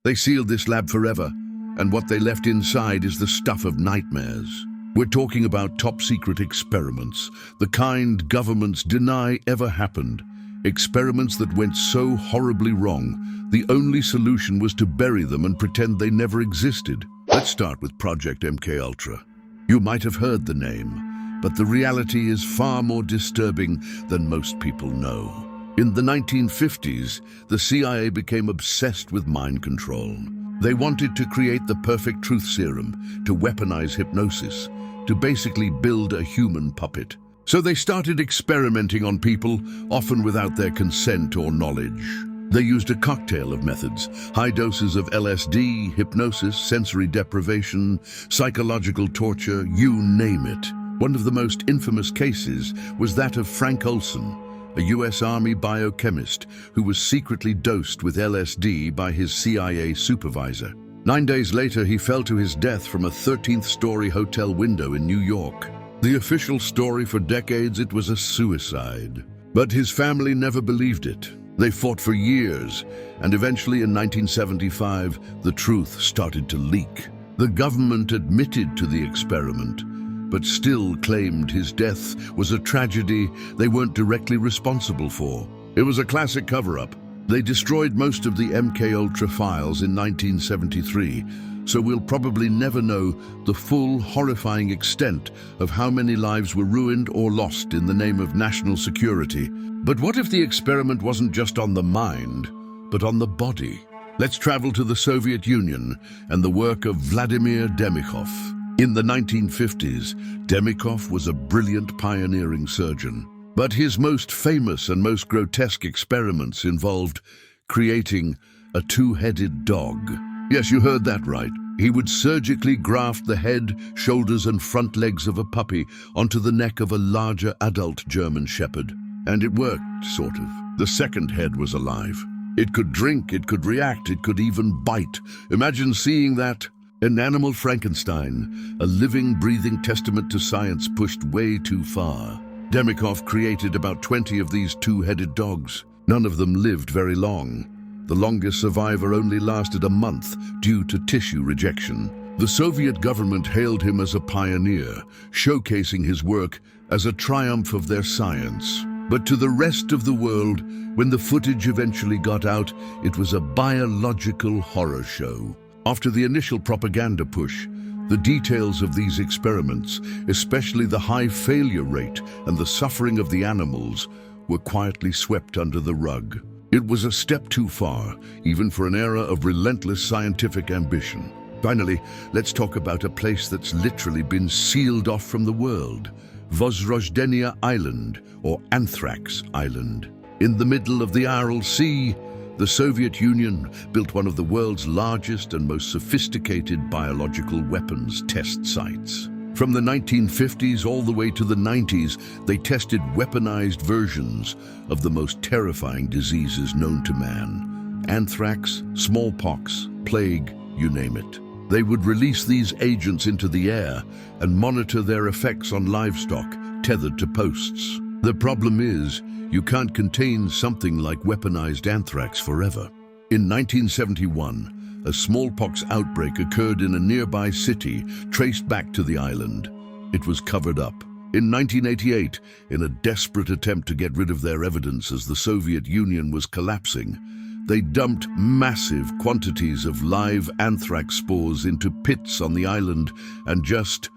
They sealed this lab forever, and what they left inside is the stuff of nightmares. We're talking about top-secret experiments, the kind governments deny ever happened. Experiments that went so horribly wrong, the only solution was to bury them and pretend they never existed. Let's start with Project MKUltra. You might have heard the name, but the reality is far more disturbing than most people know. In the 1950s, the CIA became obsessed with mind control. They wanted to create the perfect truth serum, to weaponize hypnosis, to basically build a human puppet. So they started experimenting on people, often without their consent or knowledge. They used a cocktail of methods: high doses of LSD, hypnosis, sensory deprivation, psychological torture, you name it. One of the most infamous cases was that of Frank Olson, a US Army biochemist who was secretly dosed with LSD by his CIA supervisor. 9 days later, he fell to his death from a 13th-story hotel window in New York. The official story for decades, it was a suicide. But his family never believed it. They fought for years, and eventually in 1975, the truth started to leak. The government admitted to the experiment, but still claimed his death was a tragedy they weren't directly responsible for. It was a classic cover-up. They destroyed most of the MKUltra files in 1973, so we'll probably never know the full, horrifying extent of how many lives were ruined or lost in the name of national security. But what if the experiment wasn't just on the mind, but on the body? Let's travel to the Soviet Union and the work of Vladimir Demikhov. In the 1950s, Demikhov was a brilliant pioneering surgeon. But his most famous and most grotesque experiments involved creating a two-headed dog. Yes, you heard that right. He would surgically graft the head, shoulders, and front legs of a puppy onto the neck of a larger adult German Shepherd. And it worked, sort of. The second head was alive. It could drink, it could react, it could even bite. Imagine seeing that. An animal Frankenstein, a living, breathing testament to science pushed way too far. Demikhov created about 20 of these two-headed dogs. None of them lived very long. The longest survivor only lasted a month due to tissue rejection. The Soviet government hailed him as a pioneer, showcasing his work as a triumph of their science. But to the rest of the world, when the footage eventually got out, it was a biological horror show. After the initial propaganda push, the details of these experiments, especially the high failure rate and the suffering of the animals, were quietly swept under the rug. It was a step too far, even for an era of relentless scientific ambition. Finally, let's talk about a place that's literally been sealed off from the world: Vozrozhdenia Island, or Anthrax Island. In the middle of the Aral Sea, the Soviet Union built one of the world's largest and most sophisticated biological weapons test sites. From the 1950s all the way to the 90s, they tested weaponized versions of the most terrifying diseases known to man: anthrax, smallpox, plague, you name it. They would release these agents into the air and monitor their effects on livestock tethered to posts. The problem is, you can't contain something like weaponized anthrax forever. In 1971, a smallpox outbreak occurred in a nearby city traced back to the island. It was covered up. In 1988, in a desperate attempt to get rid of their evidence as the Soviet Union was collapsing, they dumped massive quantities of live anthrax spores into pits on the island and just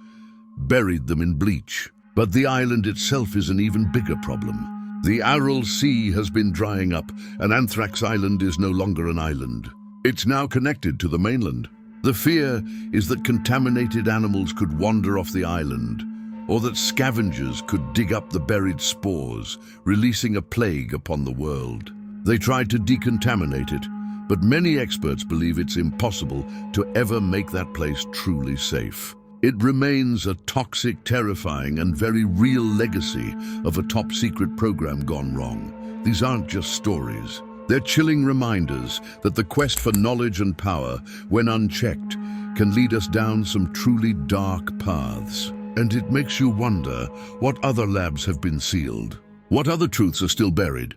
buried them in bleach. But the island itself is an even bigger problem. The Aral Sea has been drying up, and Anthrax Island is no longer an island. It's now connected to the mainland. The fear is that contaminated animals could wander off the island, or that scavengers could dig up the buried spores, releasing a plague upon the world. They tried to decontaminate it, but many experts believe it's impossible to ever make that place truly safe. It remains a toxic, terrifying, and very real legacy of a top-secret program gone wrong. These aren't just stories. They're chilling reminders that the quest for knowledge and power, when unchecked, can lead us down some truly dark paths. And it makes you wonder what other labs have been sealed. What other truths are still buried?